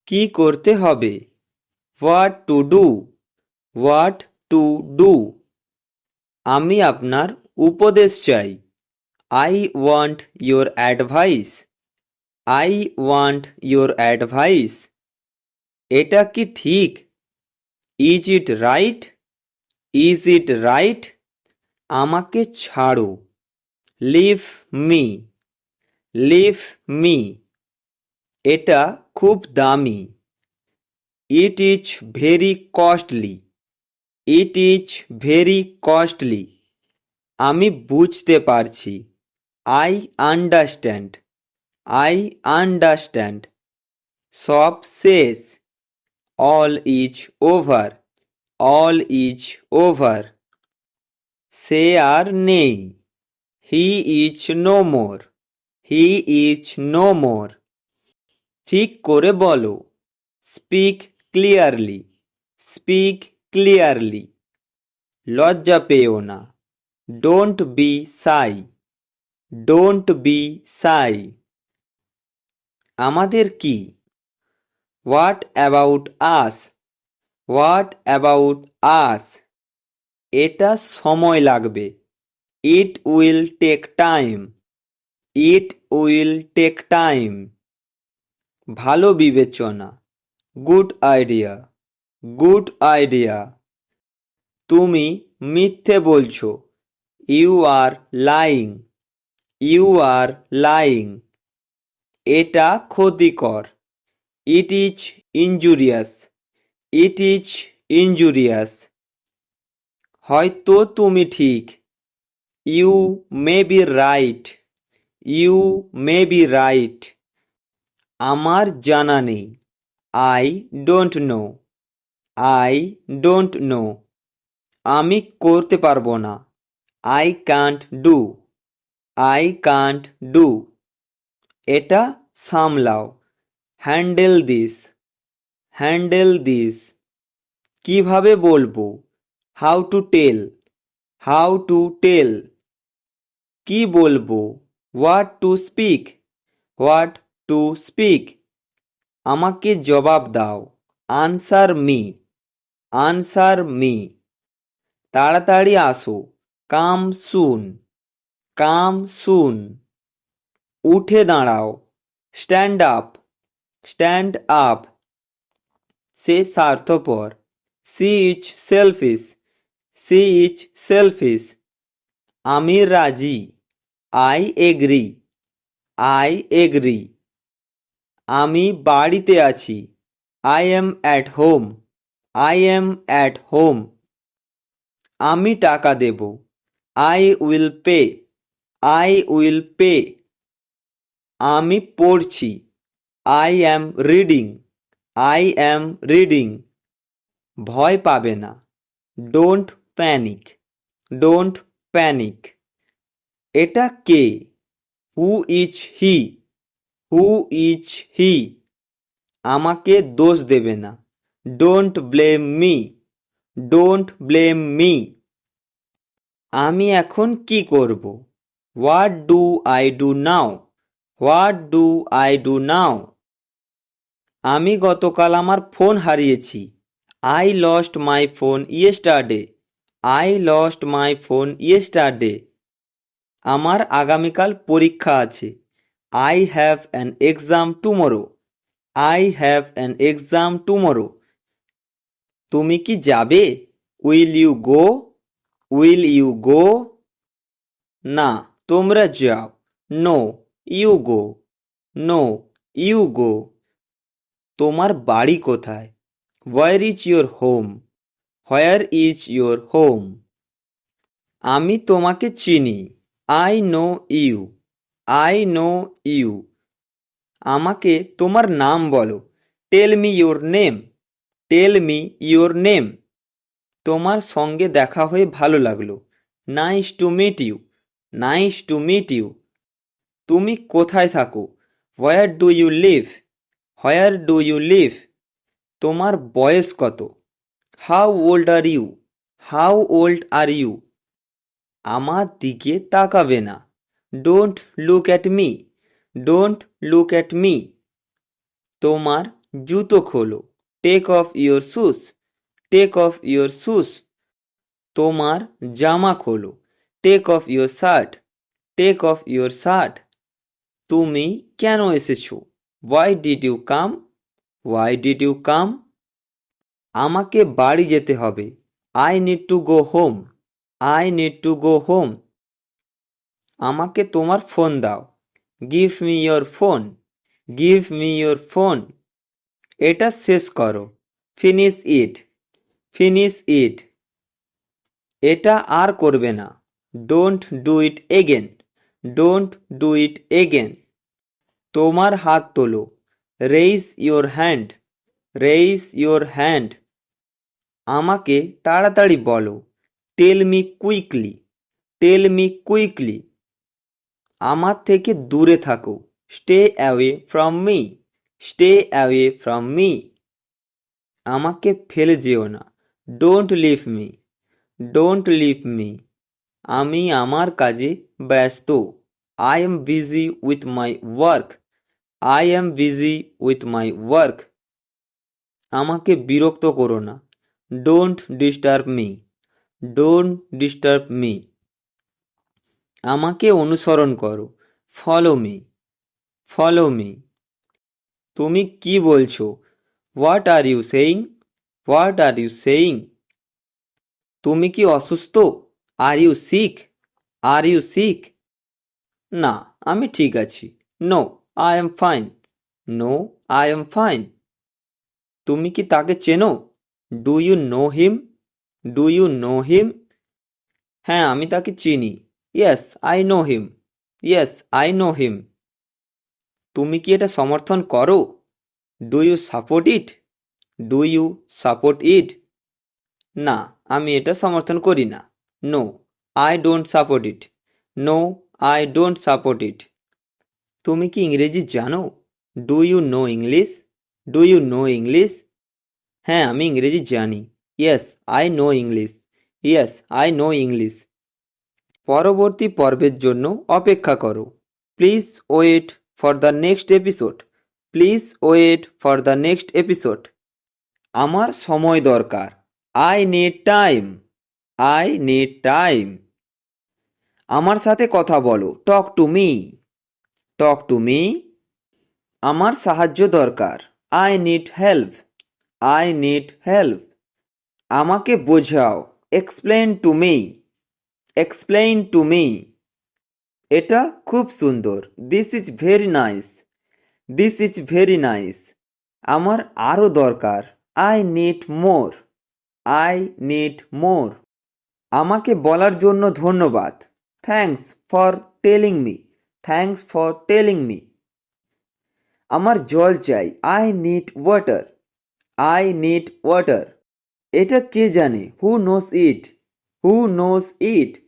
কি করতে হবে? What to do, what to do. আমি আপনার উপদেশ চাই। I want your advice, I want your advice. এটা কি ঠিক? Is it right, is it right. আমাকে ছাড়ো। Leave me, leave me. এটা খুব দামি। It is very costly, it is very costly. আমি বুঝতে পারছি। I understand, I understand. সব শেষ। All is over, all is over. সে আর নেই। He is no more, he is no more. ঠিক করে বলো। Speak clearly, speak clearly. লজ্জা পেও না। Don't be shy, don't be shy. আমাদের কি? What about us, what about us. এটা সময় লাগবে। It will take time, it will take time. ভালো বিবেচনা। Good idea, good idea. তুমি মিথ্যে বলছো। You are lying, you are lying. এটা ক্ষতিকর। It is injurious, it is injurious. হয়তো তুমি ঠিক। You may be right, you may be right. আমার জানা নেই। I don't know, I don't know. আমি করতে পারবো না। I can't do, I can't do. এটা সামলাও। Handle this, handle this. কিভাবে বলবো? How to tell, how to tell. কি বলবো? What to speak, what to speak. আমাকে জবাব দাও। Answer me, answer me. তাড়াতাড়ি আসো। Come soon, come soon. উঠে দাঁড়াও। Stand up, stand up. সে স্বার্থপর। She is selfish, she is shellfish. আমি রাজি। I agree, I agree. আমি বাড়িতে আছি। I am at home, I am at home. আমি টাকা দেব। I will pay, I will pay. আমি পড়ছি। I am reading, I am reading. ভয় পাবে না। Don't panic, don't panic. এটা কে? Who is he, who is he. আমাকে দোষ দেবে না। Don't blame me, don't blame me. আমি এখন কি করব? What do I do now, what do I do now. আমি গতকাল আমার ফোন হারিয়েছি। I lost my phone yesterday, I lost my phone yesterday. আমার আগামীকাল পরীক্ষা আছে। I have an exam tomorrow, I have an exam tomorrow. তুমি কি যাবে? Will you go, will you go. না, তোমরা যাও। No, you go, no, you গো। তোমার বাড়ি কোথায়? Where is your home, where is your home. আমি তোমাকে চিনি। I know you, I know you. আমাকে তোমার নাম বলো। Tell me your name, tell me your name. তোমার সঙ্গে দেখা হয়ে ভালো লাগলো। Nice to meet you, nice to meet you. তুমি কোথায় থাকো? Where do you live, where do you live. তোমার বয়স কত? How old are you, how old are you. আমার দিকে তাকাবে না। Don't look at me, don't look at me. তোমার জুতো খোলো, take off your shoes, take off your shoes. তোমার জামা খোলো, take off your shirt, take off your shirt. তুমি কেন এসেছো? Why did you come? Why did you come? আমাকে বাড়ি যেতে হবে। I need to go home, I need to go home. আমাকে তোমার ফোন দাও। Give me your phone, give me your phone. এটা শেষ করো। Finish it, finish it. এটা আর করবে না। Don't do it again, don't do it again. তোমার হাত তোলো। Raise your hand, raise your hand. আমাকে তাড়াতাড়ি বলো। Tell me quickly, tell me quickly. আমার থেকে দূরে থাকো। Stay away from me, stay away from me. আমাকে ফেলে যেও না। Don't leave me, don't leave me. আমি আমার কাজে ব্যস্ত। I am busy with my work, I am busy with my work. আমাকে বিরক্ত করো না। Don't disturb me, don't disturb me. আমাকে অনুসরণ করো। Follow me, follow me. তুমি কি বলছো? What are you saying? What are you saying? তুমি কি অসুস্থ? Are you sick? Are you sick? না, আমি ঠিক আছি। No, I am fine. No, I am fine. তুমি কি তাকে চেনো? Do you know him? Do you know him? হ্যাঁ, আমি তাকে চিনি। Yes, I know him. Yes, I know him. তুমি কি এটা সমর্থন করো? Do you support it? Do you support it? না, আমি এটা সমর্থন করি না। No, I don't support it. No, I don't support it. তুমি কি ইংরেজি জানো? Do you know English? Do you know English? হ্যাঁ, আমি ইংরেজি জানি। Yes, I know English. Yes, I know English. পরবর্তী পর্বের জন্য অপেক্ষা করো। Please wait for the next episode. Please wait for the next episode. আমার সময় দরকার। I need time, I need time. আমার সাথে কথা বলো। Talk to me, talk to me. আমার সাহায্য দরকার। I need help, I need help. আমাকে বোঝাও। Explain to me, explain to me. এটা খুব সুন্দর। This is very nice, this is very nice. আমার আরও দরকার। I need more, I need more. আমাকে বলার জন্য ধন্যবাদ। Thanks for telling me, thanks for telling me. আমার জল চাই। I need water, I need water. এটা কে জানে? হু নোস ইট, হু নোস ইট।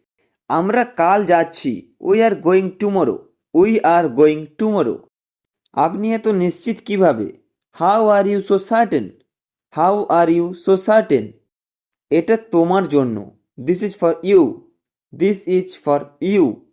আমরা কাল যাচ্ছি। We are going tomorrow, we are going tomorrow. আপনি এত নিশ্চিত কিভাবে? How are you so certain, how are you so certain. এটা তোমার জন্য। This is for you, this is for you.